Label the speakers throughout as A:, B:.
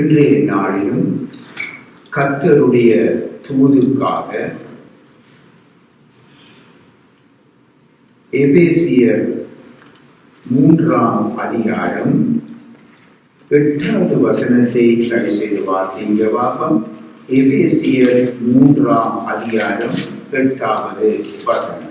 A: இன்றைய நாளிலும் கர்த்தருடைய தூதுக்காக எபேசியர் 3ஆம் அதிகாரம் 8வது வசனத்தை தயவு செய்து வாசிங்கவாகும். எபேசியர் 3ஆம் அதிகாரம் 8வது வசனம்.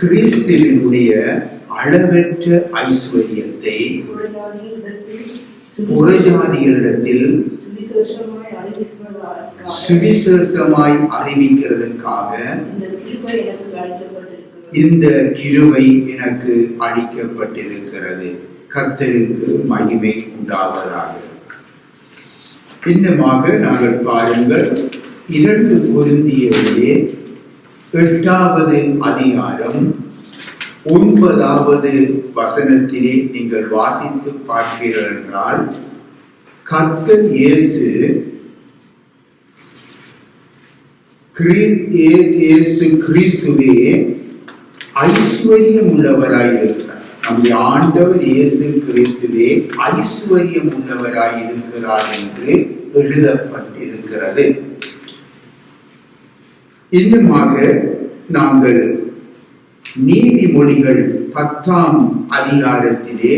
A: கிறிஸ்துவினுடைய அளவற்ற ஐஸ்வர்யத்தை புறஜாதிகளிடத்தில் சுவிசேஷமாய் அறிவிக்கிறதற்காக இந்த கிருபை எனக்கு அளிக்கப்பட்டிருக்கிறது. கர்த்தருக்கு மகிமை உண்டாவதாக. இன்னமாக நாங்கள் பாருங்கள், 2 கொரிந்தியரிலே 8வது அதிகாரம் 9வது வசனத்திலே நீங்கள் வாசித்து பார்ப்பீர்கள் என்றால், கர்த்தர் இயேசு கிறிஸ்துவே ஐஸ்வர்யம் உள்ளவராயிருக்கிறார். நம்முடைய ஆண்டவர் இயேசு கிறிஸ்துவே ஐஸ்வர்யம் உள்ளவராயிருக்கிறார் என்று எழுதப்பட்டிருக்கிறது. இன்னுமாக நாங்கள் நீதிமொழிகள் 10ஆம் அதிகாரத்திலே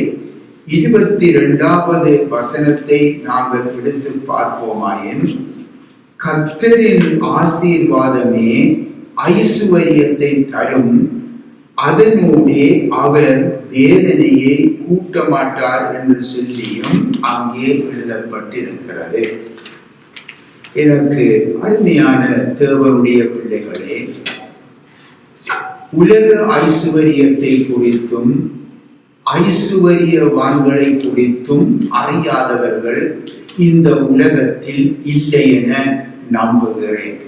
A: 22வது வசனத்தை நாங்கள் எடுத்து பார்ப்போமாயின், கர்த்தரின் ஆசீர்வாதமே ஐஸ்வர்யத்தை தரும், அதனோடே அவர் வேதனையை கூட்ட மாட்டார் என்று சொல்லியும் அங்கே எழுதப்பட்டிருக்கிறது. எனக்கு அருமையான தேவனுடைய பிள்ளைகளே, உலக ஐஸ்வர்யத்தை குறித்தும் ஐஸ்வர்யவான்களை குறித்தும் அறியாதவர்கள் இந்த உலகத்தில் இல்லை என நம்புகிறேன்.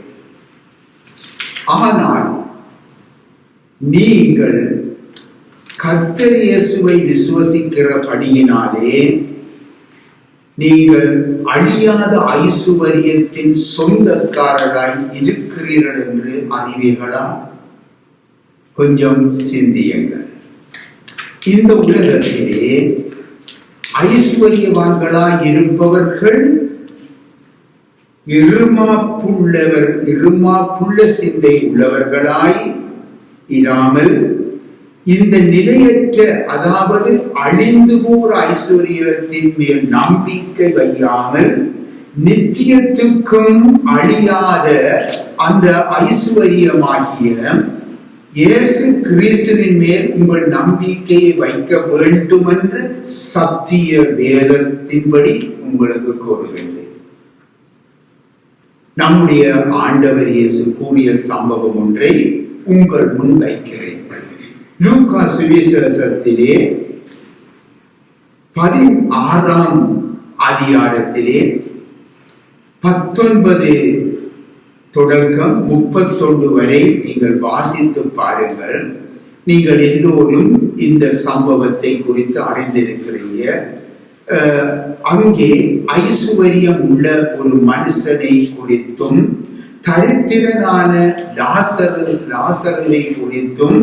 A: ஆனால் நீங்கள் கர்த்தர் இயேசுவை விசுவசிக்கிறபடியினாலே நீங்கள் அழியாத ஐசுவரியத்தின் சொந்தக்காரராய் இருக்கிறீர்கள் என்று அறிவீர்களா? கொஞ்சம் சிந்தியுங்கள். இந்த உலகத்திலே ஐஸ்வர்யவான்களாய் இருப்பவர்கள் இருமாப்புள்ள சிந்தை உள்ளவர்களாய் இராமல், இந்த நிலையற்ற, அதாவது அழிந்து போற ஐஸ்வர்யத்தின் மேல் நம்பிக்கை வையாமல் நித்தியத்துக்கும் அழியாத அந்த ஐஸ்வர்யமாகிய இயேசு கிறிஸ்துவின் மேல் உங்கள் நம்பிக்கையை வைக்க வேண்டும் என்று சத்திய வேதத்தின்படி உங்களுக்கு கூறுகின்றேன். நம்முடைய ஆண்டவர் இயேசு கூறிய சம்பவம் ஒன்றை உங்கள் முன் வைக்கிறேன். லூக்கா சுவிசேஷத்திலே 16ஆம் அதிகாரத்திலே 19 தொடக்கம் 31 வரை நீங்கள் வாசித்து பாருங்கள். நீங்கள் எல்லோரும் இந்த சம்பவத்தை குறித்து அறிந்திருக்கிறீங்க. அங்கே ஐஸ்வர்யம் உள்ள ஒரு மனுஷனை குறித்தும் தரித்திரனான லாசருவை குறித்தும்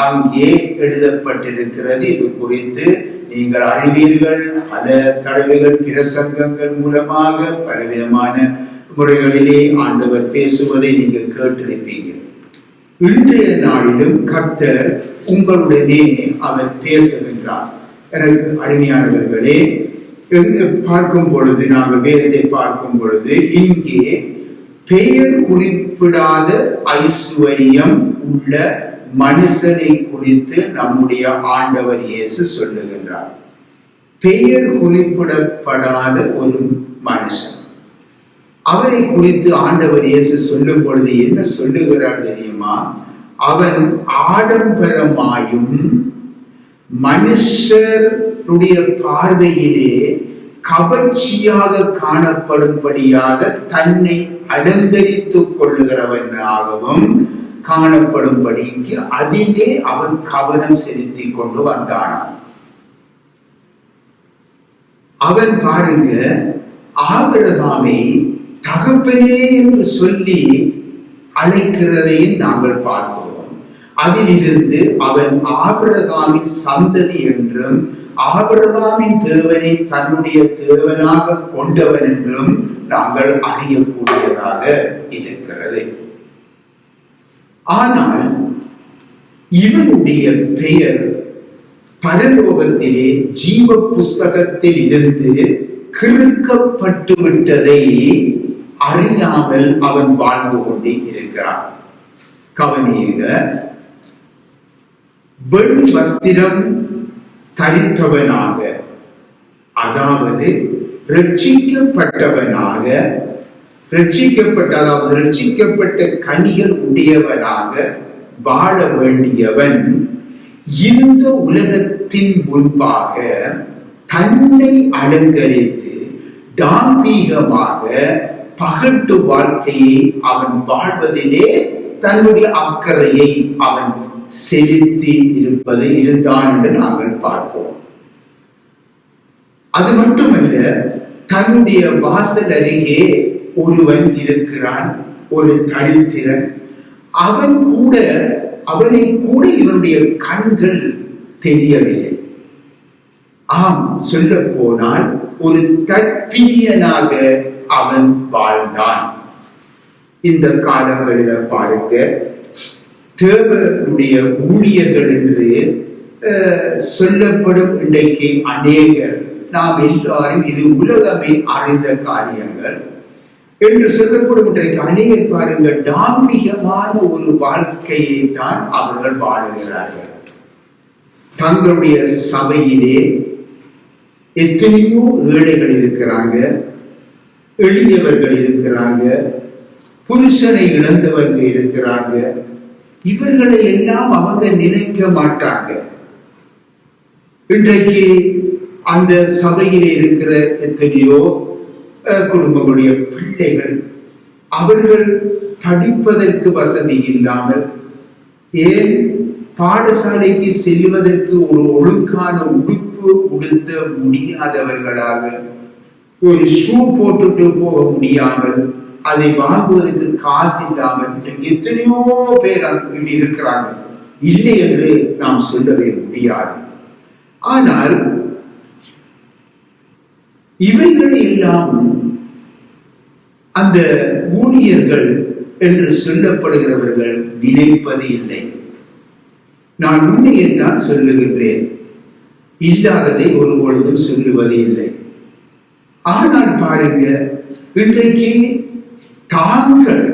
A: அங்கே எழுதப்பட்டிருக்கிறது. இது குறித்து நீங்கள் அறிவீர்கள். பல தடவைகள் பிரசங்கங்கள் மூலமாக பலவிதமான முறைகளிலே ஆண்டவர் பேசுவதை நீங்கள் கேட்டிருப்பீங்க. இன்றைய நாளிலும் கர்த்தர் உங்களுடனே அவர் பேசுகின்றார். எனக்கு அருமையானவர்களே, பார்க்கும் பொழுது, நாங்கள் வேதத்தை பார்க்கும் பொழுது, இங்கே பெயர் குறிப்பிடாத ஐஸ்வர்யம் உள்ள மனுஷனை குறித்து நம்முடைய ஆண்டவர் இயேசு சொல்லுகின்றார். பெயர் குறிப்பிடப்படாத ஒரு மனுஷன், அவரை குறித்து ஆண்டவர் இயேசு சொல்லும் பொழுது என்ன சொல்லுகிறார் தெரியுமா? அவன் ஆடம்பரமாயும் மனுஷருடைய பார்வையிலே கவர்ச்சியாக காணப்படும்படியாக தன்னை அலங்கரித்துக் கொள்ளுகிறவனாகவும் காணப்படும்படிக்கு அதிலே அவன் கவனம் செலுத்திக் கொண்டு வந்தான். அவன் பாருங்க ஆபிரகாமை தகப்பனே என்று சொல்லி அழைக்கிறதையும் நாங்கள் பார்க்கிறோம். அதிலிருந்து அவன் ஆபிரகாமின் சந்ததி என்றும் ஆபிரகாமின் தேவனை தன்னுடைய தேவனாக கொண்டவன் என்றும் நாங்கள் அறியக்கூடியதாக இருக்கிறது. ஆனால் இவனுடைய பெயர் பரலோகத்திலே ஜீவ புஸ்தகத்தில் இருந்து கிறுக்கப்பட்டு விட்டதை அறியாமல் அவன் வாழ்ந்து கொண்டே இருக்கிறான். கவனியுங்க, வெண் வஸ்திரம் தரித்தவனாக, அதாவது ரட்சிக்கப்பட்டவனாக, ரட்சிக்கப்பட்ட கனிகள் உடையவனாக வாழ வேண்டியவன் இந்த உலகத்தின் முன்பாக தன்னை அலங்கரித்து தாம்பீகமாக பகட்டு வாழ்க்கையை அவன் வாழ்வதிலே தன்னுடைய அக்கறையை அவன் செலுத்தி இருந்தான் என்று நாங்கள் பார்ப்போம். அது மட்டுமல்ல, தன்னுடைய வாசல் அருகே ஒருவன் இருக்கிறான், ஒரு தரித்திரன். அவனை கூட இவனுடைய கண்கள் தெரியவில்லை. ஆம், சொல்ல போனால் ஒரு தற்பிரியனாக அவன் வாழ்ந்தான். இந்த காலங்களில் பாருங்க, தேவனுடைய ஊழியர்கள் என்று சொல்லப்படும் இன்றைக்கு அநேகர், நாம் எல்லாரும் இது உலகமே அறிந்த காரியங்கள் என்று சொல்லப்படும் இன்றைக்கு அநேகர் பாருங்கள், தார்மீகமான ஒரு வாழ்க்கையை தான் அவர்கள் வாழுகிறார்கள். தங்களுடைய சபையிலே எத்தனையோ ஏழைகள் இருக்கிறாங்க, எளியவர்கள் இருக்கிறாங்க, புருஷனை இழந்தவர்கள் இருக்கிறாங்க. இவர்களை எல்லாம் அவங்க நினைக்க மாட்டாங்க. இன்றைக்கு அந்த சபையில் இருக்கிற எத்தனையோ குடும்பங்களுடைய பிள்ளைகள், அவர்கள் படிப்பதற்கு வசதி இல்லாமல், ஏன் பாடசாலைக்கு செல்வதற்கு ஒரு ஒழுங்கான உடுப்பு உடுத்த முடியாதவர்களாக, ஒரு ஷூ போட்டுட்டு போக முடியாமல், அதை வாங்குவதற்கு காசு இல்லாமல் எத்தனையோ பேர் அங்கு இருக்கிறாங்க. இல்லை என்று நாம் சொல்லவே முடியாது. ஆனால் இவைகளை எல்லாம் அந்த ஊழியர்கள் என்று சொல்லப்படுகிறவர்கள் நினைப்பது இல்லை. நான் உண்மையை தான் சொல்லுகின்றேன், இல்லாததை ஒரு பொழுதும் சொல்லுவது இல்லை. ஆனால் பாருங்க, இன்றைக்கு தாங்கள்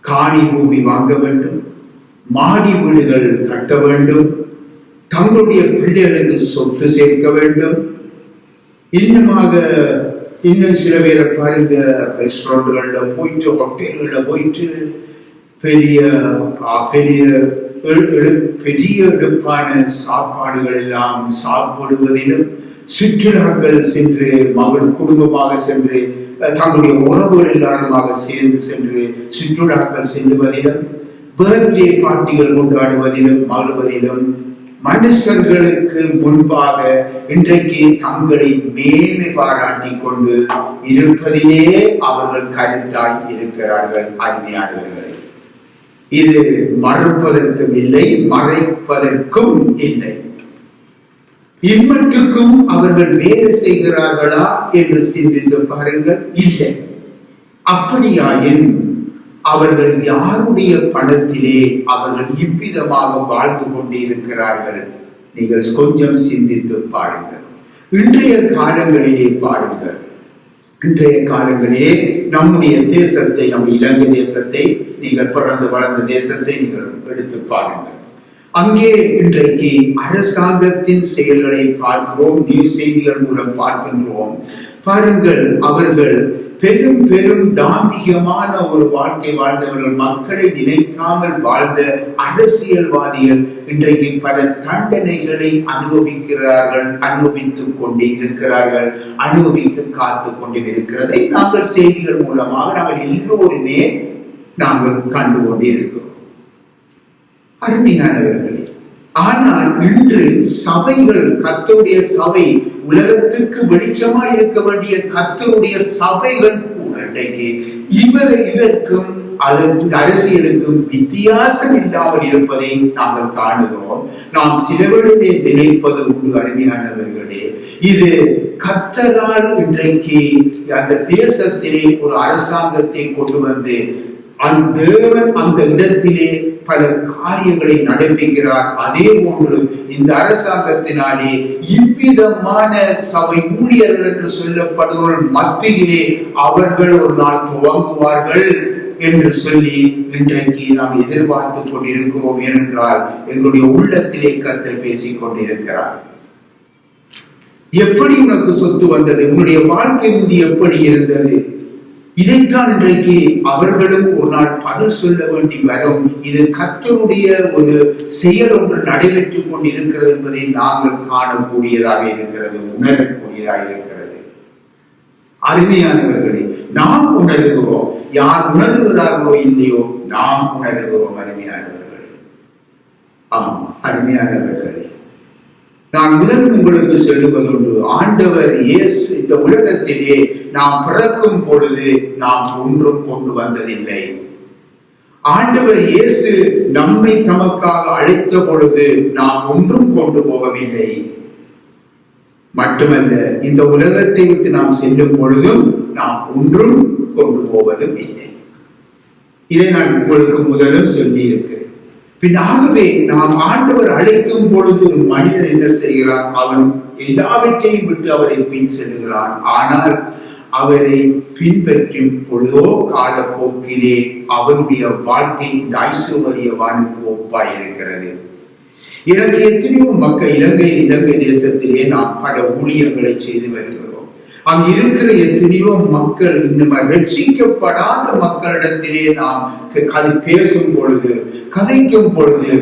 A: காணி பூமி வாங்க வேண்டும், மாடி வீடுகள் கட்ட வேண்டும், தங்களுடைய பிள்ளைகளுக்கு சொத்து சேர்க்க வேண்டும். இன்னும் சில பேரை பாருங்க, ரெஸ்டாரண்ட்கள்ல போயிட்டு, ஹோட்டல்கள்ல போயிட்டு பெரிய எடுப்பான சாப்பாடுகள் எல்லாம் சாப்பிடுவதிலும், சுற்றுலாக்கள் சென்று குடும்பமாக சென்று தங்களுடைய உறவுகள் எல்லாருமாக சேர்ந்து சென்று சுற்றுலாக்கள் செல்லுவதிலும், பர்த்டே பார்ட்டிகள் கொண்டாடுவதிலும் மகிழ்வதிலும், மனுஷர்களுக்கு முன்பாக இன்றைக்கு தங்களை மேன்மை பாராட்டி கொண்டு இருப்பதிலே அவர்கள் கருத்தாய் இருக்கிறார்கள். அருமையானவர்களே, இது மறுப்பதற்கும் இல்லை, மறைப்பதற்கும் இல்லை. இம்மட்டுக்கும் அவர்கள் வேலை செய்கிறார்களா என்று சிந்தித்து பாருங்கள். இல்லை. அப்படியாயின் அவர்கள் யாருடைய பணத்திலே அவர்கள் இவ்விதமாக வாழ்ந்து கொண்டே இருக்கிறார்கள்? நீங்கள் கொஞ்சம் சிந்தித்து பாருங்கள். இன்றைய காலங்களிலே பாருங்கள், இன்றைய காலங்களிலே நம்முடைய தேசத்தை, நம் இலங்கை தேசத்தை, நீங்கள் பிறந்து வளர்ந்த தேசத்தை நீங்கள் எடுத்து பாருங்கள். அங்கே இன்றைக்கு அரசாங்கத்தின் செயல்களை பார்க்கிறோம், நியூஸ் செய்திகள் மூலம் பார்க்கின்றோம். பாருங்கள், அவர்கள் பெரும் பெரும் தாம்பிகமான ஒரு வாழ்க்கை வாழ்ந்தவர்கள், மக்களை நினைக்காமல் வாழ்ந்த அரசியல்வாதிகள் இன்றைக்கு பல தண்டனைகளை அனுபவிக்கிறார்கள், அனுபவித்துக் கொண்டே இருக்கிறார்கள், அனுபவிக்க காத்து கொண்டே இருக்கிறதை நாங்கள் செய்திகள் மூலமாக நாங்கள் எல்லோருமே நாங்கள் கண்டு கொண்டே இருக்கிறோம். அருமையானவர்களே, ஆனால் இன்று சபைகள், கர்த்தருடைய சபை, உலகத்துக்கு வெளிச்சமா இருக்க வேண்டிய கர்த்தருடைய சபைகள் கூட இன்றைக்கு இதற்கும் அதற்கு அரசியலுக்கும் வித்தியாசம் இல்லாமல் இருப்பதை நாங்கள் காணுகிறோம். நாம் சிலவர்களே நினைப்பது உண்டு, அருமையானவர்களே, இது கர்த்தரால் இன்றைக்கு அந்த தேசத்திலே ஒரு அரசாங்கத்தை கொண்டு வந்து தேவன் அந்த இடத்திலே பல காரியங்களை நடப்பிக்கிறார். அதே போன்று இந்த அரசாங்கத்தினாலே இவ்விதமான சபை ஊழியர்கள் என்று சொல்லப்படுவர்கள் மத்தியிலே அவர்கள் ஒரு நாள் துவங்குவார்கள் என்று சொல்லி இன்றைக்கு நாம் எதிர்பார்த்து கொண்டிருக்கிறோம். ஏனென்றால் எங்களுடைய உள்ளத்திலே கர்த்தர் பேசிக் கொண்டிருக்கிறார். எப்படி உனக்கு சொத்து வந்தது? உன்னுடைய வாழ்க்கை முந்தி எப்படி இருந்தது? இதைத்தான் இன்றைக்கு அவர்களும் ஒரு நாள் பதில் சொல்ல வேண்டி வரும். இது கர்த்தருடைய ஒரு செயல் ஒன்று நடைபெற்றுக் கொண்டிருக்கிறது என்பதை நாங்கள் காணக்கூடியதாக இருக்கிறது, உணரக்கூடியதாக இருக்கிறது. அருமையானவர்களே, நாம் உணர்கிறோம். யார் உணர்கிறார்களோ இல்லையோ நாம் உணர்கிறோம். அருமையானவர்களே, ஆம் அருமையானவர்களே, நான் முதல் உங்களுக்கு சொல்லுவதுண்டு, ஆண்டவர் இயேசு இந்த உலகத்திலே நாம் பிறக்கும் பொழுது நாம் ஒன்றும் கொண்டு வந்ததில்லை. ஆண்டவர் இயேசு நம்மை தமக்காக அழைத்த பொழுது நாம் ஒன்றும் கொண்டு போகவில்லை. மட்டுமல்ல, இந்த உலகத்தை விட்டு நாம் செல்லும் பொழுதும் நாம் ஒன்றும் கொண்டு போவதும் இல்லை. இதை நான் உங்களுக்கு முதலும் சொல்லி இருக்கிறேன். பின்னாகவே நாம் ஆண்டவர் அழைக்கும் பொழுது ஒரு மனிதன் என்ன செய்கிறான்? அவன் எல்லாவற்றையும் விட்டு அவரை பின் செல்லுகிறான். ஆனால் அவரை பின்பற்றும் பொழுதோ காலப்போக்கிலே அவருடைய வாழ்க்கை இந்த ஐசுவரியவானுக்கு ஒப்பாய் இருக்கிறது. எனக்கு எத்தனையோ மக்கள் இலங்கை தேசத்திலே நாம் பல ஊழியர்களை செய்து வருகிறோம். அங்கு இருக்கிற எத்தனையோ மக்கள், இன்னும் ரட்சிக்கப்படாத மக்களிடத்திலே நாம் பேசும் பொழுது, கதைக்கும் பொழுது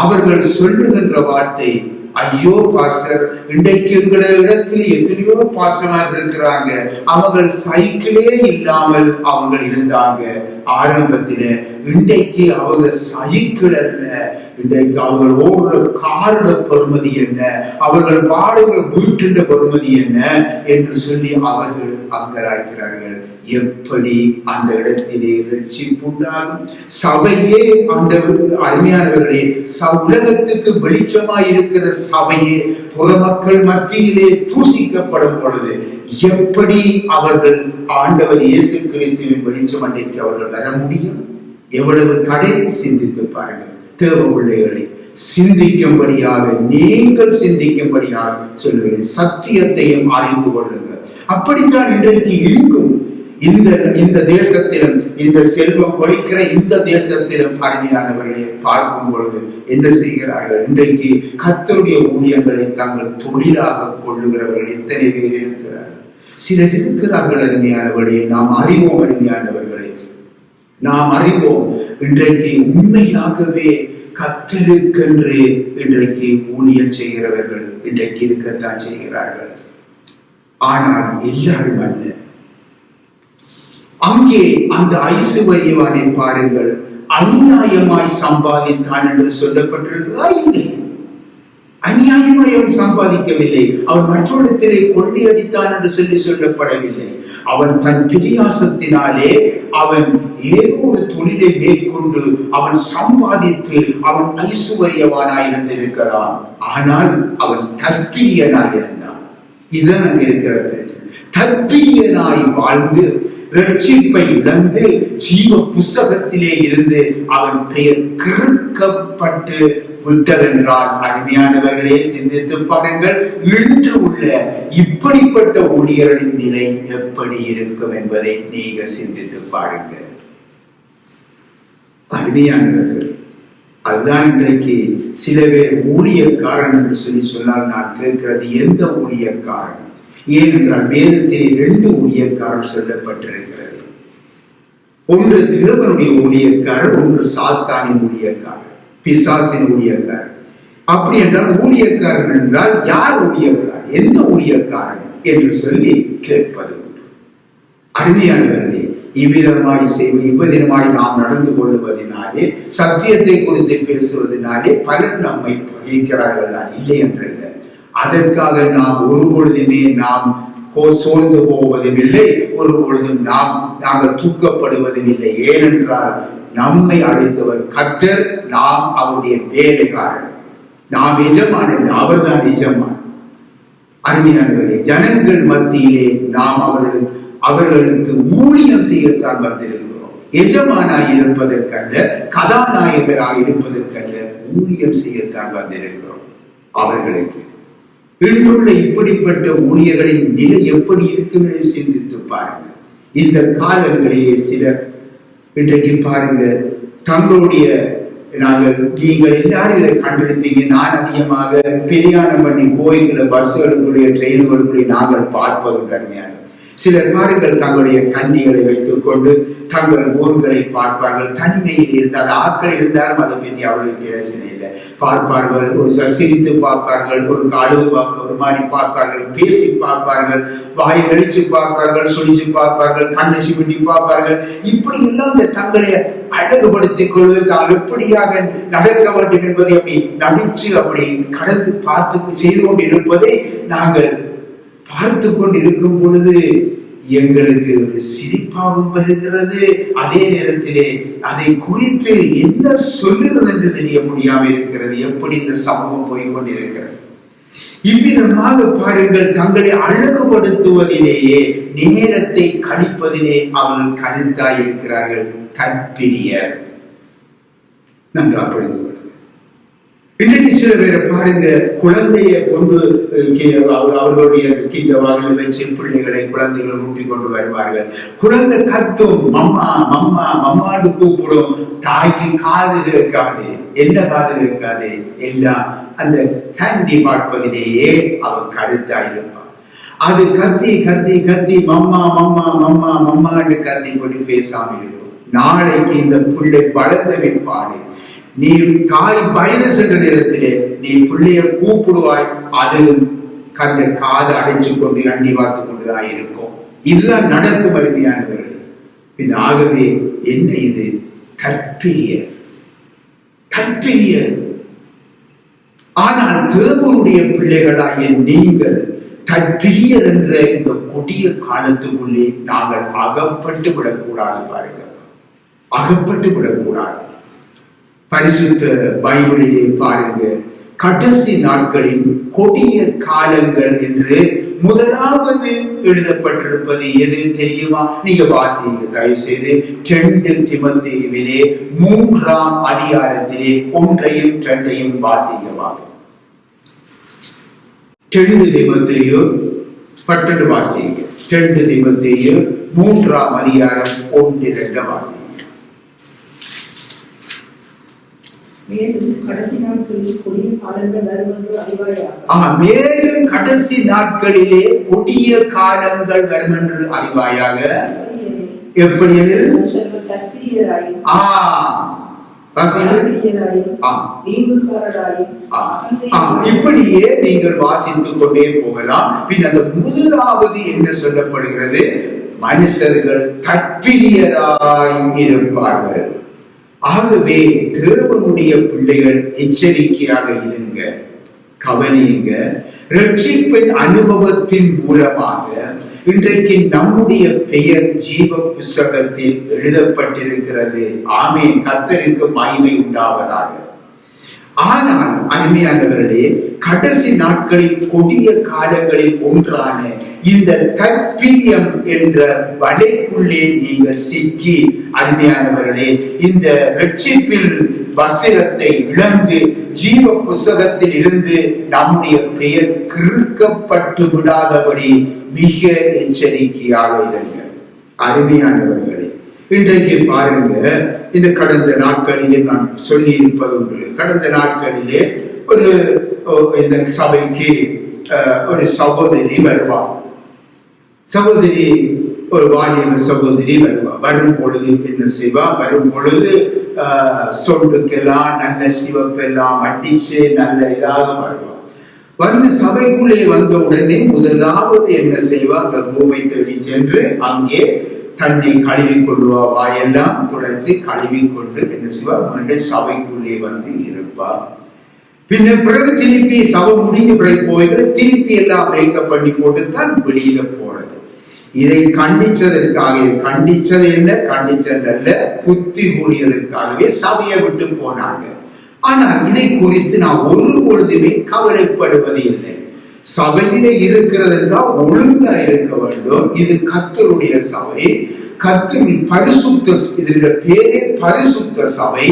A: அவர்கள் சொல்லுகின்ற வார்த்தை, ஐயோ பாஸ்டர், இன்றைக்கு எங்கள இடத்தில் எத்தனையோ பாஸ்டர்மார் இருக்கிறாங்க, அவர்கள் சைக்கிளே இல்லாமல் அவங்க இருந்தாங்க ஆரம்பத்தில. இன்றைக்கு அவங்க சைக்கிள் அல்ல, இன்றைக்கு அவர்கள் ஓடுற காரோட பெறுமதி என்ன, அவர்கள் பாடுகிற வீட்டின் பெறுமதி என்ன என்று சொல்லி அவர்கள் அங்கராய்க்கிறார்கள். எப்படி அந்த இடத்திலே ரட்சிப்புண்டாகும்? சபையே, அந்த அருமையானவர்களே, உலகத்துக்கு வெளிச்சமாய் இருக்கிற சபையே புறமக்கள் மத்தியிலே தூசிக்கப்படும் பொழுது எப்படி அவர்கள் ஆண்டவர் இயேசு கிறிஸ்துவின் வெளிச்சம் அன்றைக்கு அவர்கள் வர முடியும்? எவ்வளவு தடை சிந்தித்து பாருங்கள். தேவ பிள்ளைகளை சிந்திக்கும்படியாக, நீங்கள் சிந்திக்கும்படியாக சொல்லுகிறேன். சத்தியத்தையும் அறிந்து கொள்ளுங்கள். அப்படித்தான் இன்றைக்கு இருக்கும். இந்த தேசத்திலும், இந்த செல்வம் கொளிக்கிற இந்த தேசத்திலும் அருமையானவர்களை பார்க்கும் பொழுது என்ன செய்கிறார்கள்? இன்றைக்கு கர்த்தருடைய ஊழியங்களை தங்கள் தொழிலாக கொள்ளுகிறவர்கள் எத்தனை பேர் இருக்கிறார்கள்? சிலர் இருக்கிறார்கள். அருமையானவர்களே, நாம் அறிவோம். அருமையானவர்களே, நாம் அறிவோம். இன்றைக்கு உண்மையாகவே கர்த்தருக்கென்று இன்றைக்கு ஊழியம் செய்கிறவர்கள் இன்றைக்கு இருக்கத்தான் செய்கிறார்கள். ஆனால் எல்லாரும் அல்ல. அங்கே அந்த ஐசுவரியவானை பாருங்கள், அநியாயமாய் சம்பாதித்தான் என்று சொல்லப்பட்டிருக்கிறதா? இல்லை, அநியாயமாய் அவன் சம்பாதிக்கவில்லை. அவன் மற்றொருத்திலே கொள்ளையடித்தான் என்று சொல்லப்படவில்லை. அவன் தன் பிரயாசத்தினாலே அவன் ஏதோ ஒரு தொழிலை மேற்கொண்டு அவன் சம்பாதித்து அவன் ஐசுவரியவானாய் இருந்திருக்கிறான். ஆனால் அவன் தற்பிரியனாய் இருந்தான். இதுதான் அங்க இருக்கிற பிரச்சனை. தற்பிரியனாய் வாழ்ந்து ரட்சிப்பை இழந்து ஜீவ புஸ்தகத்திலே இருந்து அவன் பெயர் கிறுக்கப்பட்டு விட்டதென்றால், அருமையானவர்களே, சிந்தித்து பாருங்கள். இன்று உள்ள இப்படிப்பட்ட ஊழியர்களின் நிலை எப்படி இருக்கும் என்பதை நீங்க சிந்தித்து பாருங்கள். அருமையானவர்கள், அதுதான் இன்றைக்கு சில பேர் ஊழியக்காரன் என்று சொன்னால் நான் கேட்கிறது, எந்த ஊழியக்காரன்? ஏனென்றால் வேதத்திலே 2 ஊழியக்காரர் சொல்லப்பட்டிருக்கிறது. ஒன்று தேவனுடைய ஊழியக்காரர், ஒன்று சாத்தானின் ஊழியக்காரர், பிசாசின் ஊழியக்காரர். அப்படி என்றால் ஊழியக்காரன் என்றால் யார் ஊழியக்காரன், எந்த ஊழியக்காரன் என்று சொல்லி கேட்பது உண்டு. அருமையானவர்களே, இவ்விதமாய் நாம் நடந்து கொள்வதனாலே, சத்தியத்தை குறித்து பேசுவதனாலே பலர் நம்மை பகைக்கிறார்கள் தான், இல்லை என்றல்ல. அதற்காக நாம் ஒரு பொழுதுமே நாம் சோர்ந்து போவதும் இல்லை, ஒரு பொழுதும் நாங்கள் தூக்கப்படுவதும் இல்லை. ஏனென்றால் நம்மை அழைத்தவர் கர்த்தர், நாம் அவருடைய வேலைக்காரர், நாம் எஜமான், அவர்தான் எஜமான். அருமையானவர்களே, ஜனங்கள் மத்தியிலே நாம் அவர்களுக்கு ஊழியம் செய்யத்தான் வந்திருக்கிறோம். எஜமானாய் இருப்பதற்கல்ல, கதாநாயகராக இருப்பதற்கல்ல, ஊழியம் செய்யத்தான் வந்திருக்கிறோம் அவர்களுக்கு. இன்றுள்ள இப்படிப்பட்ட ஊழியர்களின் நிலை எப்படி இருக்கும் என்று சிந்தித்து பாருங்கள். இந்த காலங்களிலே சிலர் இன்றைக்கு பாருங்க, தங்களுடைய நீங்கள் எல்லாரும் இதை கண்டிருப்பீங்க. நான் அதிகமாக பிரயாணம் பண்ணி போய்கிற பஸ்களுக்குள்ளே ட்ரெயின்களுக்குள்ளே நாங்கள் பார்ப்பது அருமையான சிலர் பாருங்கள், தங்களுடைய கன்னிகளை வைத்துக் கொண்டு தங்கள் முகங்களை பார்ப்பார்கள். தனிமையில் இருந்தால் ஆட்கள் இருந்தாலும் அதை பற்றி அவளுக்கு பிரச்சனை இல்லை. பார்ப்பார்கள், ஒரு சிரித்து பார்ப்பார்கள், ஒரு அழுது ஒரு மாதிரி பார்ப்பார்கள், பேசி பார்ப்பார்கள், வாயை வெளிச்சு பார்ப்பார்கள், சுழிச்சு பார்ப்பார்கள், கண்ணை சிமிட்டி பார்ப்பார்கள். இப்படி எல்லாம் இந்த தங்களை அழகுபடுத்திக் கொள்வது, தான் எப்படியாக நடக்க வேண்டும் என்பதை அப்படி நடிச்சு அப்படி கடந்து பார்த்து செய்து கொண்டு இருப்பதை நாங்கள் பார்த்து கொண்டு இருக்கும் பொழுது எங்களுக்கு ஒரு சிரிப்பாகவும் வருகிறது. அதே நேரத்திலே அதை குறித்து என்ன சொல்லுகிறது என்று தெரிய முடியாமல் இருக்கிறது. எப்படி இந்த சமூகம் போய்கொண்டிருக்கிறது. இவ்விதமாக பாருங்கள், தங்களை அழகுபடுத்துவதிலேயே நேரத்தை கழிப்பதிலே அவர்கள் கருத்தாய் இருக்கிறார்கள். கற்பிரியர் நன்றா புரிந்து கொள்ளுங்கள். இன்றைக்கு சில பேரை பாருங்க, குழந்தையை கொண்டு அவர்களுடைய கிண்டவாக வச்சு பிள்ளைகளை குழந்தைகளை ஊட்டி கொண்டு வருவார்கள். குழந்தை கத்தும், மம்மா மம்மா மம்மாண்டு கூப்பிடும். தாய்க்கு காது இருக்காது, என்ன காது இருக்காது, எல்லாம் அந்த ஹேண்டி பார்ப்பதிலேயே அவன் கருத்தாயிருப்பான். அது கத்தி கத்தி கத்தி மம்மா மம்மா மம்மா மம்மாண்டு கத்தி கொண்டு பேசாம இருக்கும். நாளைக்கு இந்த பிள்ளை வளர்ந்த விற்பாடு, நீ தாய் பயணம் சென்ற நேரத்திலே நீ பிள்ளைய கூப்பிடுவாய், அது கண்ட காதை அடைச்சு கொண்டு அண்டி பார்த்து கொண்டுதான் இருக்கும். இதுதான் நடக்கும் அருமையானவர்கள். ஆகவே என்ன இது? கற்பிரியர், கற்பிரியர். ஆனால் தேவனுடைய பிள்ளைகளாகிய நீங்கள் கற்பிரியர் என்ற இந்த கொடிய காலத்துக்குள்ளே நாங்கள் அகப்பட்டு விடக்கூடாது. பாருங்கள், அகப்பட்டு விடக்கூடாது. பரிசுத்த பைபிளிலே பாருங்க, கடைசி நாட்களின் கொடிய காலங்கள் என்று முதலாவது எழுதப்பட்டிருப்பது எது தெரியுமா? நீங்க வாசிங்க தயவு செய்து. 2 தீமோத்தேயுவிலே 3ஆம் அதிகாரத்திலே 1ஐயும் 2ஐயும் வாசிக்கவா. 2 தீமோத்தேயு பட்டது வாசிங்க. 2 தீமோத்தேயு 3ஆம் அதிகாரம் 1-2 வாசிங்க.
B: மேலும் கடைசி நாட்களிலே கொடிய காலங்கள் வரும் என்று அறிவாயாக. எப்படி? இப்படியே நீங்கள் வாசித்துக் கொண்டே போகலாம். பின் அந்த முதலாவது என்ன சொல்லப்படுகிறது? மனுஷர்கள் கற்பிரியராய் இருப்பார்கள். ஆகவே தேவனுடைய பிள்ளைகள் எச்சரிக்கையாக இருங்க, கவனியுங்க. ரட்சிப்பின் அனுபவத்தின் மூலமாக இன்றைக்கு நம்முடைய பெயர் ஜீவ புஸ்தகத்தில் எழுதப்பட்டிருக்கிறது. ஆமென், கர்த்தருக்கு மகிமை உண்டாவதாக. ஆனால் அருமையானவர்களே, கடைசி நாட்களில் கொடிய காலங்களில் ஒன்றான இந்த கற்பிரியம் என்ற வலைக்குள்ளே நீங்கள் சிக்கி, அருமையானவர்களே, இந்த ரட்சிப்பில் வஸ்திரத்தை இழந்து ஜீவ புஸ்தகத்தில் இருந்து நம்முடைய பெயர் கிறுக்கப்பட்டு விடாதபடி மிக எச்சரிக்கையாக இருங்க. அருமையானவர்களே, இன்றைக்கு பாருங்க, இந்த கடந்த நாட்களிலே நான் சொல்லி இருப்பது ஒன்று. கடந்த நாட்களிலே இந்த சபைக்கு ஒரு சகோதரி வருவார். சகோதரி, ஒரு வாலிப சகோதரி வருவா. வரும் பொழுது என்ன செய்வா? வரும் பொழுது சொண்டுக்கெல்லாம் நல்ல சிவப்பெல்லாம் அடிச்சு நல்ல இதாக வருவா. வந்து சபைக்குள்ளே வந்த உடனே முதலாவது என்ன செய்வா? அந்த ரூமை தேடி சென்று அங்கே
A: தன்னை கழுவிக்கொள்ளுவா, வாயெல்லாம் தொடர்ச்சி கழுவிக்கொண்டு என்ன செய்வார், மீண்டும் சபைக்குள்ளே வந்து இருப்பார். பிறகு திருப்பி சபை முடிஞ்ச பிறகு போய்கிற திருப்பி எல்லாம் மேக்கப் பண்ணி போட்டுத்தான் வெளியில போறது. இதை கண்டிச்சதற்காக, கண்டிச்சது என்ன, கண்டிச்சதல்ல, புத்தி கூறியதற்காகவே சபையை விட்டு போனாங்க. ஆனால் இதை குறித்து நான் ஒரு பொழுதுமே கவலைப்படுவது இல்லை. சபையில இருக்கிறது என்றால் ஒழுங்கா இருக்க வேண்டும். இது கர்த்தருடைய சபை, கர்த்தரின் பரிசுத்த, இதனுடைய பேரே பரிசுத்த சபை,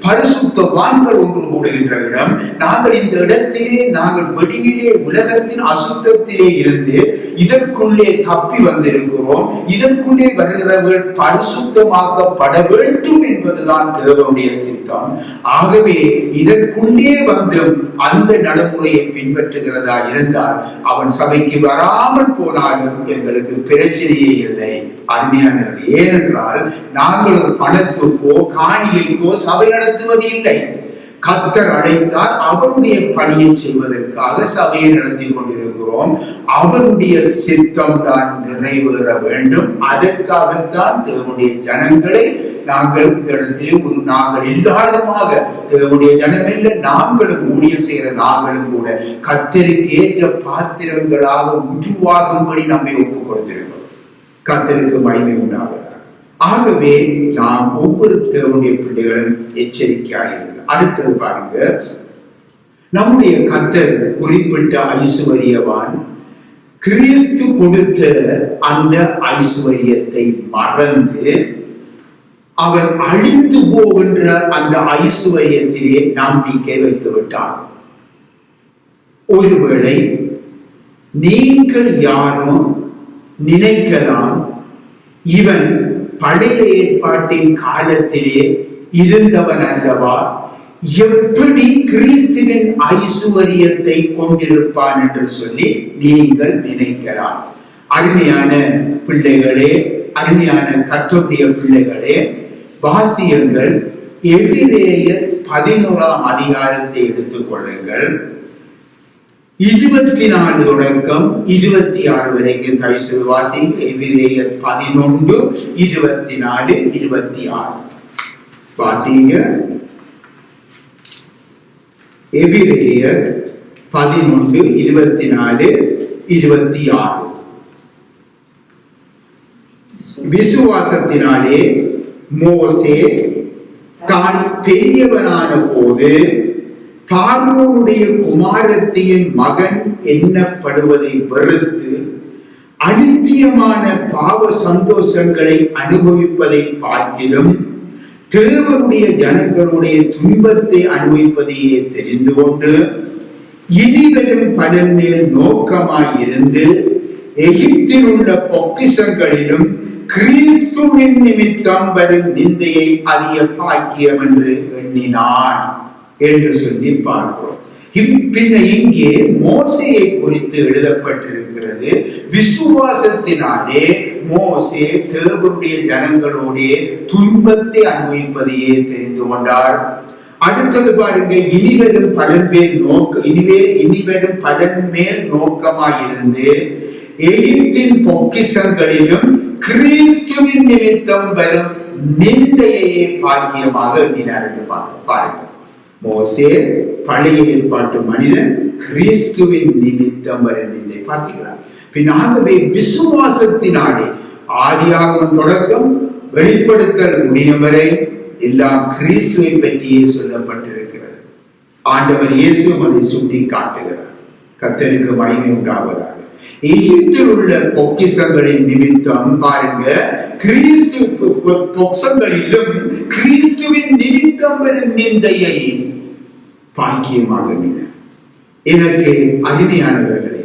A: பரிசுத்தவான்கள் ஒன்று கூடுகின்ற இடம். நாங்கள் இந்த இடத்திலே, நாங்கள் வெளியிலே உலகத்தின் அசுத்தத்திலே இருந்து இதற்குள்ளே தப்பி வந்திருக்கிறோம். இதற்குள்ளே வருகிறவர்கள் பரிசுத்தமாக்கப்பட வேண்டும் என்பதுதான் தேவனுடைய சித்தம். ஆகவே இதற்குள்ளே வந்து அந்த நடைமுறையை பின்பற்றுகிறதா இருந்தால் அவன் சபைக்கு வராமல் போனாலும் எங்களுக்கு பிரச்சனையே இல்லை. அருமையானவர்களே, ஏனென்றால் நாங்கள் ஒரு பணத்துக்கோ காணியைக்கோ சபை நடத்துவது இல்லை. கர்த்தர் அழைத்தார், அவருடைய பணியை செய்வதற்காக சபையை நடத்தி கொண்டிருக்கிறோம். அவருடைய சித்தம் தான் நிறைவேற வேண்டும். அதற்காகத்தான் தேவனுடைய ஜனங்களை நாங்கள் இந்த இடத்திலே நாங்கள் இல்லாதமாக, தேவனுடைய ஜனமில்லை, நாங்களும் ஊழியம் செய்கிற நாங்களும் கூட கர்த்தருக்கு ஏற்ற பாத்திரங்களாக உருவாகும்படி நம்மை ஒப்புக் கொடுத்திருக்கிறோம். கர்த்தருக்கு மகிமை உண்டாகிறார். ஆகவே நாம் ஒவ்வொரு தேவனுடைய பிள்ளைகளும் எச்சரிக்கையாக. அடுத்தது பாருங்க, நம்முடைய கர்த்தர் குறிப்பிட்ட ஐசுவரியவான் கிறிஸ்து கொடுத்த அந்த ஐசுவரியத்தை மறந்து அவர் அழிந்து போகின்ற அந்த ஐசுவரியத்திலே நம்பிக்கை வைத்து விட்டார். ஒருவேளை நீங்கள் யாரும் நினைக்கலாம், இவன் பழைய ஏற்பாட்டின் காலத்திலே இருந்தவன் அல்லவா, எப்படி கிறிஸ்துவின் ஐசுவரியத்தை கொண்டிருப்பான் என்று சொல்லி நீங்கள் நினைக்கலாம். அருமையான பிள்ளைகளே, அருமையான கர்த்தருடைய பிள்ளைகளே, வாசியங்கள் எபிரேயர் 11ஆம் அதிகாரத்தை எடுத்துக் கொள்ளுங்கள். 24 தொடக்கம் 26 வரைக்கும் தயவு வாசிங்க. எபிரேயர் 11, 24, 26 வாசிங்க. எபிரேயர் 11, 24, 26. விசுவாசத்தினாலே மோசே தான் பெரியவனான போது பார்வோனுடைய குமாரத்தியின் மகன் எண்ணப்படுவதை வெறுத்து அநித்தியமான பாவ சந்தோஷங்களை அனுபவிப்பதை பார்க்கிலும் தேவனுடைய ஜனங்களுடைய துன்பத்தை அனுபவிப்பதையே தெரிந்து கொண்டு இனிவரும் பலன் மேல் நோக்கமாயிருந்து எகிப்தில் உள்ள பொக்கிஷங்களிலும் கிறிஸ்துவின் நிமித்தம் வரும் நிந்தையை அறிய பாக்கியம் என்று எண்ணினான் என்று சொல்லி பார்க்கிறோம். பின்ன இங்கே மோசேயை குறித்து எழுதப்பட்டிருக்கிறது. விசுவாசத்தினாலே மோசே தேவனுடைய ஜனங்களுடைய துன்பத்தை அனுபவிப்பதையே தெரிந்து கொண்டார். அடுத்தது பாருங்க, இனிவரும் பலன் மேல் நோக்கமாயிருந்து எகிப்தின் பொக்கிஷங்களிலும் கிறிஸ்துவின் நிமித்தம் வரும் நிந்தையே பாக்கியமாக எண்ணினார் என்று பாருங்க. மோசே பழைய ஏற்பாட்டு மனிதன், கிறிஸ்துவின் நிமித்தம் வரும் நிந்தை. பார்த்தீங்களா? பின்னாகவே விசுவாசத்தினாலே ஆதியாகமம் தொடக்கம் வெளிப்படுத்தல் முடியும் வரை எல்லாம் கிறிஸ்துவை பற்றியே சொல்லப்பட்டிருக்கிறது. ஆண்டவர் இயேசுவும் அதை சுட்டி காட்டுகிறார். கர்த்தருக்கு மகிமை உண்டாவதாக. எகிப்தில் உள்ள பொக்கிஷங்களின் நிமித்தம் பாருங்க, கிறிஸ்து பொக்கிஷங்களிலும் கிறிஸ்துவின் நிமித்தம் வரும் நிந்தையை பாக்கியமாக எண்ணினார். எனக்கு அருமையானவர்களே,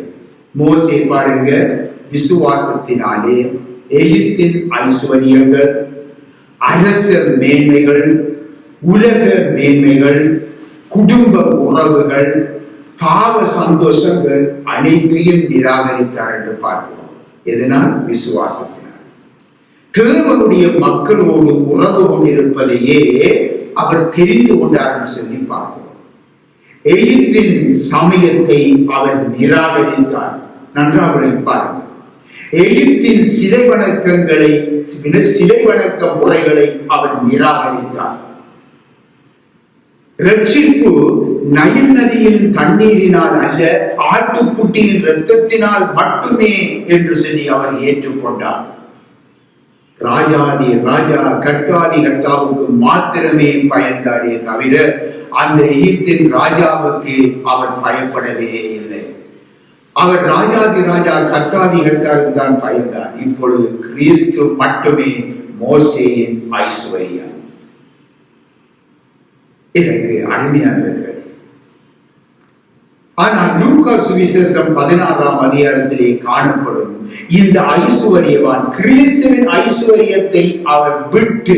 A: மோசே பாருங்க, விசுவாசத்தினாலே எகிப்தின் ஐஸ்வர்யங்கள், அரச மேன்மைகள், உலக மேன்மைகள், குடும்ப உறவுகள், பாவ சந்தோஷங்கள் அனைத்தையும் நிராகரித்தார் என்று பார்க்கிறோம். எதனால்? விசுவாசத்தினால். தேவனுடைய மக்களோடு உறவு கொண்டிருப்பதையே அவர் தெரிந்து கொண்டார் என்று சொல்லி பார்க்கிறோம். எகிப்தின் சமயத்தை அவர் நிராகரித்தார். நன்றாக பாருங்கள். எகிப்தின் சிலை வணக்க முறைகளை அவன் நிராகரித்தான். ரட்சிப்பு நைல் நதியின் தண்ணீரினால் அல்ல, ஆட்டுக்குட்டியின் இரத்தத்தினால் மட்டுமே என்று சொல்லி அவர் ஏற்றுக்கொண்டார். ராஜாதி ராஜா கர்த்தாதி கர்த்தாவுக்கு மாத்திரமே பயந்தாரே தவிர அந்த எகிப்தின் ராஜாவுக்கு அவர் பயப்படவே இல்லை. அவர் ராஜாதி ராஜா கர்த்தாதி கர்த்தாவுக்கு தான் பயந்தார். இப்பொழுது கிறிஸ்து மட்டுமே மோசேயின் ஐஸ்வர்யம். எனக்கு அருமையானவர்களே, ஆனால் லூக்கா சுவிசேஷம் 16ஆம் அதிகாரத்திலே காணப்படும் இந்த ஐசுவரியவான் கிறிஸ்துவின் ஐசுவரியத்தை அவர் விட்டு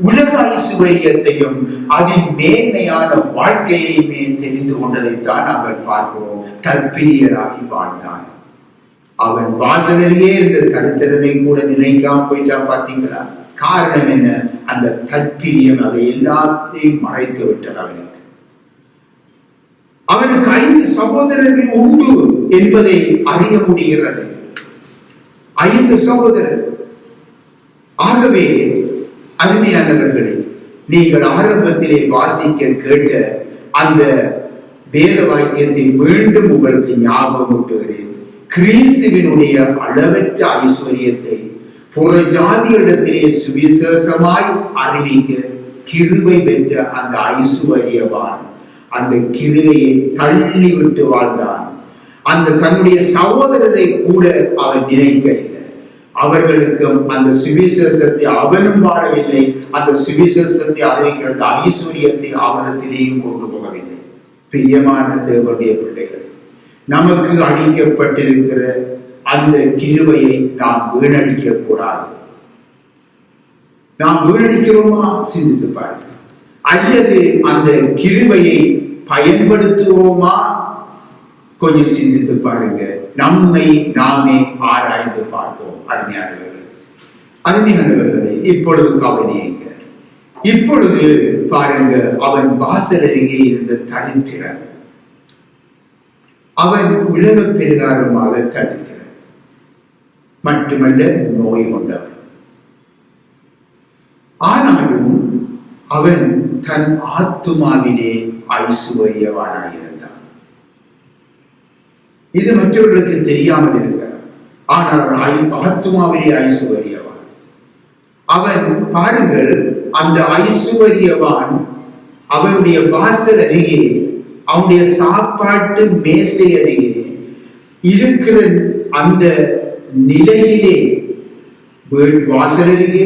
A: உலக ஐசுவரியத்தையும் அதில் மேன்மையான வாழ்க்கையுமே தெரிந்து கொண்டதைத்தான் நாங்கள் பார்க்கிறோம். தற்பிரியராகி வாழ்ந்தான். அவன் வாசலிலேயே இருந்த தரித்திரனை கூட நினைக்காம போயிட்டான். பார்த்தீங்களா? காரணம் என்ன? அந்த தற்பிரியம் அதை எல்லாத்தையும் மறைத்து விட்டது. அவனுக்கு 5 சகோதரர்கள் உண்டு என்பதை அறிய முடிகிறது. 5 சகோதரர். ஆகவே அருமையானவர்களே, நீங்கள் ஆரம்பத்திலே வாசிக்க கேட்ட அந்த வேத வாக்கியத்தை மீண்டும் உங்களுக்கு ஞாபகமூட்டுகிறேன். கிறிஸ்துவினுடைய அளவற்ற ஐஸ்வர்யத்தை புற ஜாதியிடத்திலே சுவிசேஷமாய் அறிவிக்க கிருபை பெற்ற அந்த ஐஸ்வர்யவான் அந்த கிருபையை தள்ளிவிட்டு வாழ்ந்தான். அந்த தன்னுடைய சகோதரரை கூட அவன் நினைக்க இல்லை. அவர்களுக்கும் அந்த சுவிசேஷத்தை அவனும் வாழவில்லை. அந்த சுவிசேஷத்தை அறிவிக்கிற அந்த ஐஸ்வர்யத்தை அவனத்திலேயும் கொண்டு போகவில்லை. பிரியமான தேவனுடைய பிள்ளைகள், நமக்கு அளிக்கப்பட்டிருக்கிற அந்த கிருபையை நாம் வீணடிக்க கூடாது. நாம் வீணடிக்கிறோமா? சிந்தித்து பாருங்க. அல்லது அந்த கிருபையை பயன்படுத்துவோமா? கொஞ்சம் சிந்தித்து பாருங்க. நம்மை நாமே ஆராய்ந்து பார்ப்போம். அருமையானவர்களே, இப்பொழுது கவனியுங்க. இப்பொழுது பாருங்க, அவன் வாசல் அருகே இருந்த தரித்திரன், அவன் உலக பெருகாரமாக தரித்திரன் மட்டுமல்ல, நோய் கொண்டவன். ஆனாலும் அவன் தன் ஆத்துமாவிலே ஐசுவரியவானாயிருந்தான். இது மற்றவர்களுக்கு தெரியாமல் இருக்கிறார். ஆனால் அவன் ஆத்துமாவிலே ஐசுவரியவான். அவன் பாருங்கள், அந்த ஐசுவரியவான் அவனுடைய வாசல் அருகே, அவனுடைய சாப்பாட்டு மேசை அருகே இருக்கிற அந்த நிலையிலே, வாசல் அருகே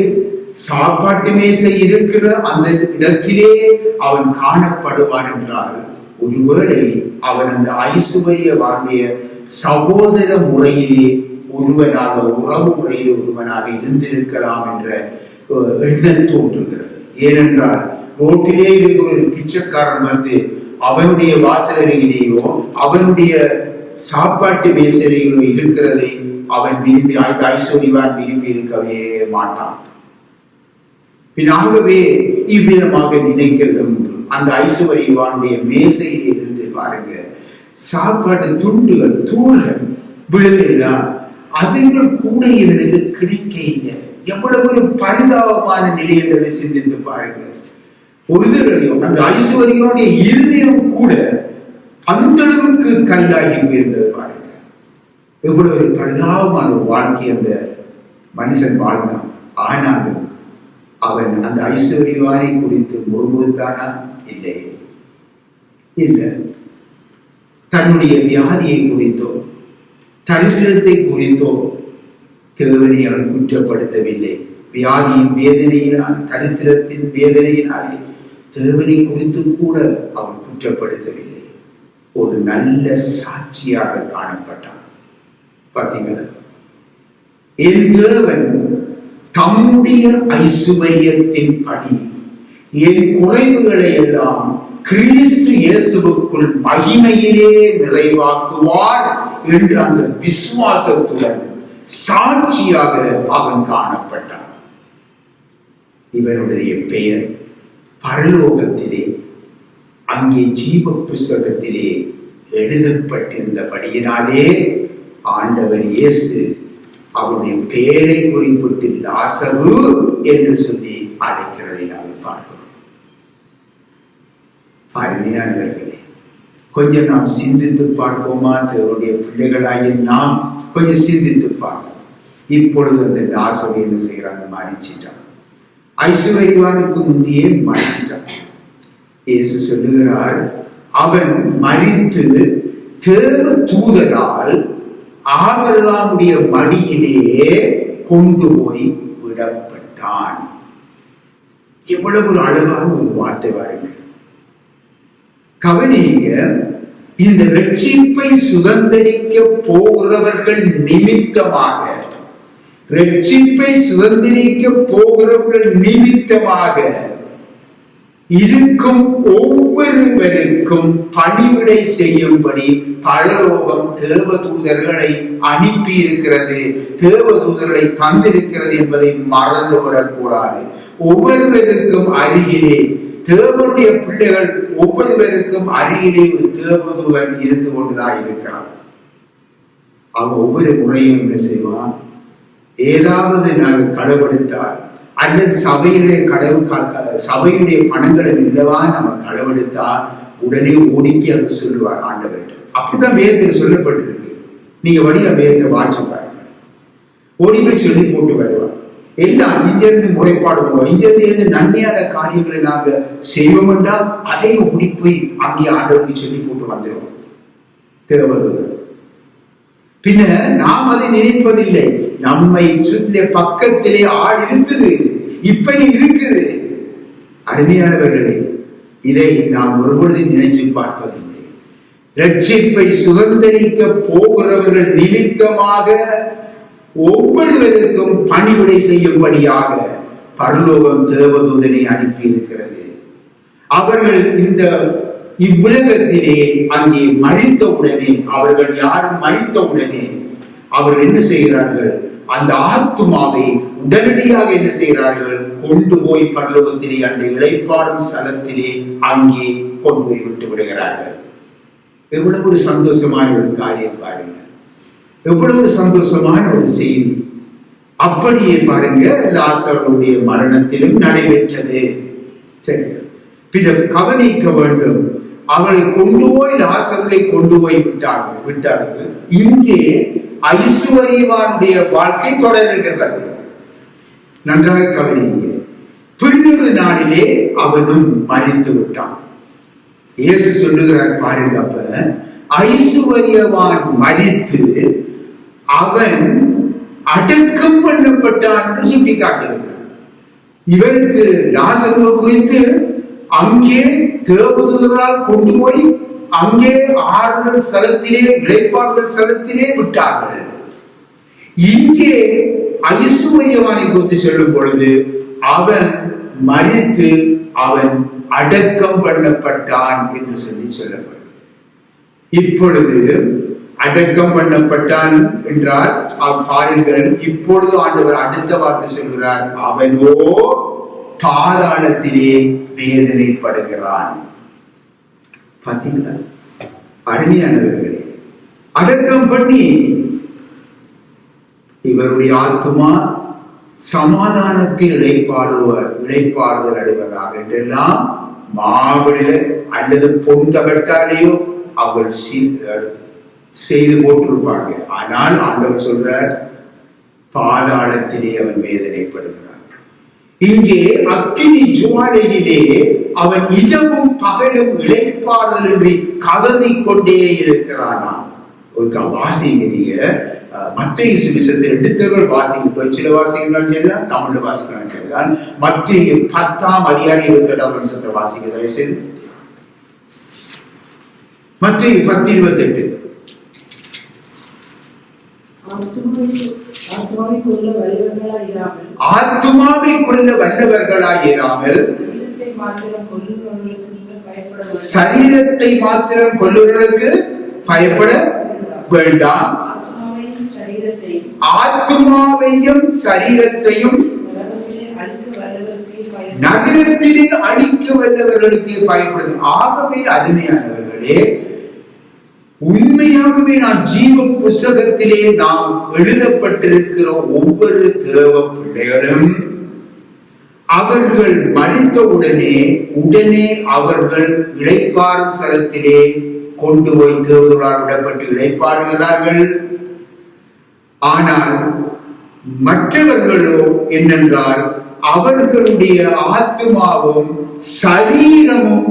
A: சாப்பாட்டு மேசை இருக்கிற அந்த இடத்திலே அவன் காணப்படுவான் என்றால், ஒருவேளை அவன் அந்த ஐசுவரியவானுடைய சகோதர முறையிலே ஒருவனாக, உறவு முறையில் ஒருவனாக இருந்திருக்கலாம் என்ற எண்ணம் தோன்றுகிறது. ஏனென்றால் ரோட்டிலே இருக்கிற ஒரு பிச்சைக்காரன் வந்து அவனுடைய வாசலருகிலேயோ அவனுடைய சாப்பாட்டு மேசையிலோ இருக்கிறதை அவன் விரும்பி, ஐஸ்வர்யவான் விரும்பி இருக்கவே மாட்டான். பின்னாகவே இவ்விதமாக நினைக்கிறது உண்டு. அந்த ஐஸ்வர்யவானுடைய மேசையில் இருந்து பாருங்க, சாப்பாட்டு துண்டுகள், தூள்கள் விழுவில்லா, அதுகள் கூட இவனுக்கு கிடைக்க இல்லை. எவ்வளவு ஒரு பரிதாபமான நிலை என்பதை சிந்தித்து பாருங்க. ஒரு தடவையும் அந்த ஐஸ்வர்யனுடைய இருதயம் கூட அந்த அளவுக்கு கல்லாகி போயிருந்தது பாருங்க. எவ்வளவு ஒரு பரிதாபமான ஒரு வாழ்க்கை அந்த மனுஷன் வாழ்ந்தான். ஆனாலும் அவன் அந்த ஐஸ்வர்யவானை குறித்து முறுமுறுத்தானா? இல்லை, இல்லை. தன்னுடைய வியாதியை குறித்தோ தரித்திரத்தை குறித்தோ தேவனை அவன் குற்றப்படுத்தவில்லை. வியாதியின் வேதனையினால், தரித்திரத்தின் வேதனையினாலே தேவனை குறித்து கூட அவன் குற்றப்படுத்தவில்லை. ஒரு நல்ல சாட்சியாக காணப்பட்டான். பார்த்தீங்களா? என் தேவன் தம்முடைய ஐசுவரியத்தின் படி என் குறைவுகளை எல்லாம் கிறிஸ்து இயேசுவுக்குள் மகிமையிலே நிறைவாக்குவார் என்ற அந்த விசுவாசத்துடன் சாட்சியாக அவன் காணப்பட்டான். இவனுடைய பெயர் பரலோகத்திலே அங்கே ஜீவ புஸ்தகத்திலே எழுதப்பட்டிருந்தபடியினாலே ஆண்டவர் இயேசு
B: அவருடைய பெயரை குறிப்பிட்டு லாசரு என்று சொல்லி அழைக்கிறதை நாங்கள் பார்க்கிறோம். அருமையானவர்களே, கொஞ்சம் நாம் சிந்தித்து பார்ப்போமா? தேவனுடைய பிள்ளைகளாகிய நாம் கொஞ்சம் சிந்தித்து பார்ப்போம். இப்பொழுது அந்த லாசரு என்ன செய்யறாங்க? மரிச்சிட்டான். ஐஸ்வர்யவானுக்கு முந்தையே மரிச்சிட்டான். இயேசு சொல்லுகிறார், அவன் மரித்து தேவ தூதரால் ஆபிரகாமுடைய மடியிலே கொண்டு போய் விடப்பட்டான். எவ்வளவு அழகான ஒரு வார்த்தை பாருங்க. கவனிங்க, இந்த ரட்சிப்பை சுதந்திரிக்க போகிறவர்கள் நிமித்தமாக, ரட்சிப்பை சுதந்திரிக்க போகிறவர்கள் நிமித்தமாக இருக்கும் ஒவ்வொருவருக்கும் பணிவிடை செய்யும்படி பரலோகம் தேவதூதர்களை அனுப்பி இருக்கிறது, தேவதூதர்களை தந்திருக்கிறது என்பதை மறந்துவிடக் கூடாது. ஒவ்வொருவருக்கும் அருகிலே தேவனுடைய பிள்ளைகள் ஒவ்வொருவருக்கும் அருகிலே ஒரு தேவதூதன் இருந்து கொண்டுதான் இருக்கிறார். அவன் ஒவ்வொரு முறையும் என்ன செய்வான்? ஏதாவது நாங்கள் கடவுடுத்தால் அல்லது சபையுடைய பணங்களை இல்லவா நம்ம களவெடுத்தா உடனே ஓடிப்பி அங்க சொல்லுவார் ஆண்டவர்கிட்ட. அப்படிதான் வேதத்தில் சொல்லப்பட்டிருக்கு. நீங்க வழியா வேதத்தை வாட்சி பாருங்க. ஓடி போய் சொல்லி போட்டு வருவார். எல்லாம் இங்கிருந்து முறைப்பாடுவோம், இங்கிருந்து நன்மையான காரியங்களை நாங்க செய்வோம் என்றால் அதை ஓடி போய் அங்கே ஆண்டவருக்கு சொல்லி போட்டு வந்துடுவோம் தேவதூதர். பின்ன நாம் அதை நினைப்பதில்லை. நம்மை சுற்றிய பக்கத்திலே ஆள் இருக்குது, இப்பயும் இருக்குது. அருமையானவர்களே, இதை நாம் ஒருபொழுது நினைச்சு பார்ப்பதில்லை. ரட்சிப்பை சுதந்திரிக்க போகிறவர்கள் நிமித்தமாக ஒவ்வொருவருக்கும் பணிவிடை செய்யும்படியாக பரலோகம் தேவதூதனை அனுப்பி இருக்கிறது. அவர்கள் இந்த இவ்வுலகத்திலே அங்கே மரித்தவுடனே, அவர்கள் யாரும் மரித்தவுடனே அவர்கள் என்ன செய்கிறார்கள்? அந்த ஆத்துமாவை உடனடியாக என்ன செய்கிறார்கள்? கொண்டு போய் பரலோகத்திலே அந்த இளைப்பாடும் ஸ்தலத்திலே அங்கே கொண்டு போய் விட்டு விடுகிறார்கள். எவ்வளவு ஒரு சந்தோஷமான ஒரு காரியம் பாருங்க, எவ்வளவு சந்தோஷமான ஒரு செய்தி. அப்படியே பாருங்க, லாசருடைய மரணத்திலும் நடைபெற்றது. சரி, பின்ன கவனிக்க வேண்டும். அவளை கொண்டு போய் லாசரை கொண்டு போய் விட்டார்கள். இங்கே ஐஸ்வர்யவானுடைய வாழ்க்கை தொடர்கிறது. நன்றாக கவனிங்க. பிறிதொரு நாளிலே அவனும் மரித்து விட்டான். இயேசு சொல்லுகிறார் பாருங்க, அப்ப ஐஸ்வர்யவான் மரித்து அவன் அடக்கம் பண்ணப்பட்டான் என்று சுட்டி காட்டுகிறார். இவனுக்கு லாசருவை குறித்து அங்கே தேவதூதர்களால் கொண்டு போய் அங்கே ஆறுதல் ஸ்தலத்திலே, இளைப்பாறுதல் ஸ்தலத்திலே விட்டார்கள். இங்கே ஐஸ்வர்யவானை குறித்து சொல்லும் பொழுது அவன் மரித்து அவன் அடக்கம் பண்ணப்பட்டான் என்று சொல்லி சொல்லப்படும். இப்பொழுது அடக்கம் பண்ணப்பட்டான் என்றால் பாருங்கள், இப்பொழுது ஆண்டவர் அடுத்த வார்த்தை சொல்கிறார், அவனோ பாதாளத்திலே வேதனைப்படுகிறான். பார்த்தீங்களா அருமையானவர்களே? அடக்கம் பண்ணி இவருடைய ஆத்துமா சமாதானத்தில் இளைப்பாறுதல் அடைவதாக என்றெல்லாம் மாவிட அல்லது பொன் தகட்டாலேயோ அவர்கள் செய்து போட்டிருப்பாங்க. ஆனால் ஆண்டவர் சொல்றார், பாதாளத்திலே அவன் வேதனைப்படுகிறான். இங்கே அக்கினி ஜுவாலையிலே அவன் இரவும் பகலும் இளைப்பாறுதல் என்று கதறி கொண்டே இருக்கிறானா. ஒரு வாசிக்கிறீங்க, மத்திய சுவிசேஷத்தை எடுத்தவர்கள் வாசிக்க, டொச்சில வாசிக்கலாம் சரிதான், தமிழ்ல வாசிக்கலாம் சரிதான். மத்திய 10ஆம் அதிகாரம் 28 வாசிக்க தயவு செய்து. மத்திய 10:28. ஆத்துமாவை கொல்ல வல்லவர்களாயிராமல் சரீரத்தை மாத்திரம் கொல்லுவர்களுக்கு பயப்பட வேண்டாம். ஆத்துமாவையும் சரீரத்தையும் நகரத்திலே அழிக்க வல்லவர்களுக்கு பயப்படும். ஆகவே அருமையானவர்களே,
A: உண்மையாகவே நான் ஜீவ புஸ்தகத்திலே நாம் எழுதப்பட்டிருக்கிற ஒவ்வொரு தேவ பிள்ளைகளும் அவர்கள் மரித்தவுடனே அவர்கள் இளைப்பாறும் ஸ்தலத்திலே கொண்டு போய் தேவர்களால் விடப்பட்டு இளைப்பாறுகிறார்கள். ஆனால் மற்றவர்களோ என்னென்றால் அவர்களுடைய ஆத்மாவும் சரீரமும்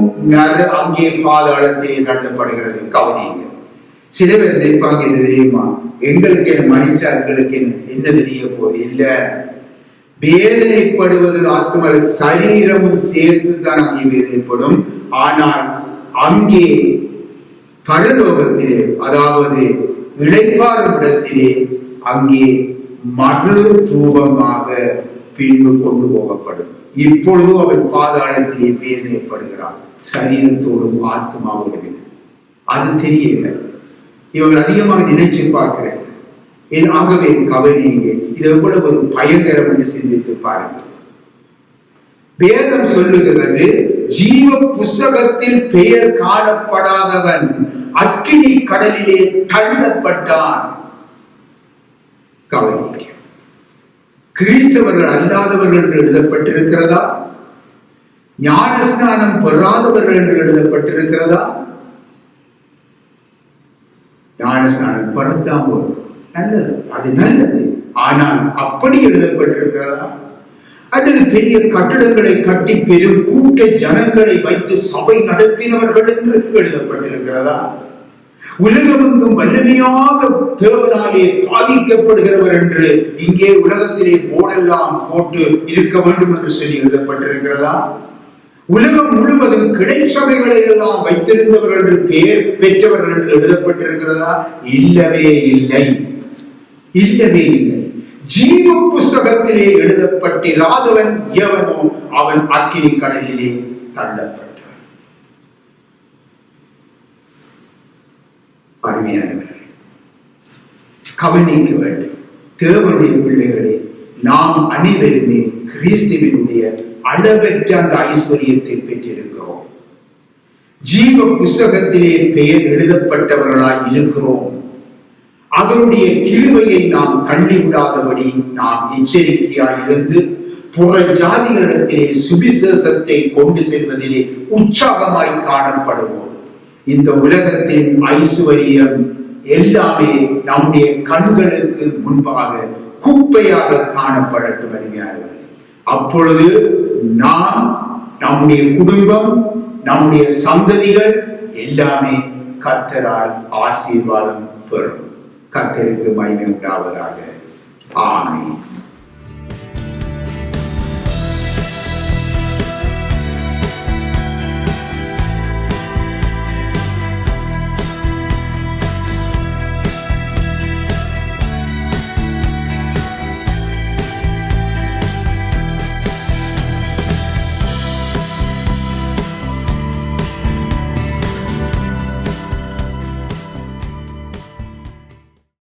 A: அங்கே பாதாளத்திலே தள்ளப்படுகிறது. கவனிங்க, சில பேர் நினைப்பாங்க, என்ன தெரியுமா, எங்களுக்கு என்ன மனிதா, எங்களுக்கு என்ன தெரிய போகுது? இல்ல, வேதனைப்படுவது ஆத்மா சரீரமும் சேர்த்து தான் அங்கே வேதனைப்படும். ஆனால் அங்கே பரலோகத்திலே, அதாவது இளைப்பாறும் இடத்திலே, அங்கே மறு ரூபமாக பின்பு கொண்டு போகப்படும். இப்பொழுது அவன் பாதாளத்திலே வேதனைப்படுகிறான், சரீரத்தோடும் ஆத்மாவோடும். அது தெரியல, இவர்கள் அதிகமாக நினைச்சு பார்க்கிறேன். ஆகவே கவனிங்க, இது எவ்வளவு ஒரு பயங்கரம் என்று சிந்தித்து பாருங்கள். வேதம் சொல்லுகிறது, ஜீவ புஸ்தகத்தில் பெயர் காணப்படாதவன் அக்கினி கடலிலே தள்ளப்பட்டான். கவனிங்க, கிறிஸ்தவர்கள் அல்லாதவர்கள் என்று எழுதப்பட்டிருக்கிறதா? ஞானஸ்நானம் பெறாதவர்கள் என்று எழுதப்பட்டிருக்கிறதா? ஞானஸ்நானம் பெறத்தான் நல்லது, அது நல்லது. ஆனால் அப்படி எழுதப்பட்டிருக்கிறதா? அல்லது பெரிய கட்டிடங்களை கட்டி பெரும் கூட்ட ஜனங்களை வைத்து சபை நடத்தினவர்கள் என்று எழுதப்பட்டிருக்கிறதா? உலகமெங்கும் வல்லமையாக தேவனாலே பாதிக்கப்படுகிறவர் என்று இங்கே உலகத்திலே போடெல்லாம் போட்டு இருக்க வேண்டும் என்று சொல்லி எழுதப்பட்டிருக்கிறதா? உலகம் முழுவதும் கிளை சபைகளை எல்லாம் வைத்திருந்தவர்கள் என்று பெயர் பெற்றவர்கள் என்று எழுதப்பட்டிருக்கிறதா? இல்லவே இல்லை, இல்லவே இல்லை. ஜீவ புஸ்தகத்திலே எழுதப்பட்டிராதவன் எவனோ அவன் அக்கினி கடலிலே தள்ளப்பட்டான். அருமையானவர்கள், கவனிக்க வேண்டும். தேவனுடைய பிள்ளைகளே, நாம் அனைவருமே கிறிஸ்துவினுடைய அளவற்ற அந்த ஐஸ்வர்யத்தை பெற்றிருக்கிறோம். ஜீவ புஸ்தகத்திலே பெயர் எழுதப்பட்டவர்களாய் இருக்கிறோம். அவருடைய கிருபையை நாம் தள்ளிவிடாதபடி நாம் எச்சரிக்கையாய் இருந்து புற ஜாதிகளிடத்திலே சுவிசேஷத்தை கொண்டு செல்வதிலே உற்சாகமாய் காணப்படுவோம். இந்த உலகத்தின் ஐஸ்வர்யம் எல்லாமே நம்முடைய கண்களுக்கு முன்பாக குப்பையாக காணப்படட்டும். அருமையானவர்களே, அப்பொழுது நாம், நம்முடைய குடும்பம், நம்முடைய சந்ததிகள் எல்லாமே கர்த்தரால் ஆசீர்வாதம் பெறும். கர்த்தருக்கு மகிமை உண்டாவதாக. ஆமென்.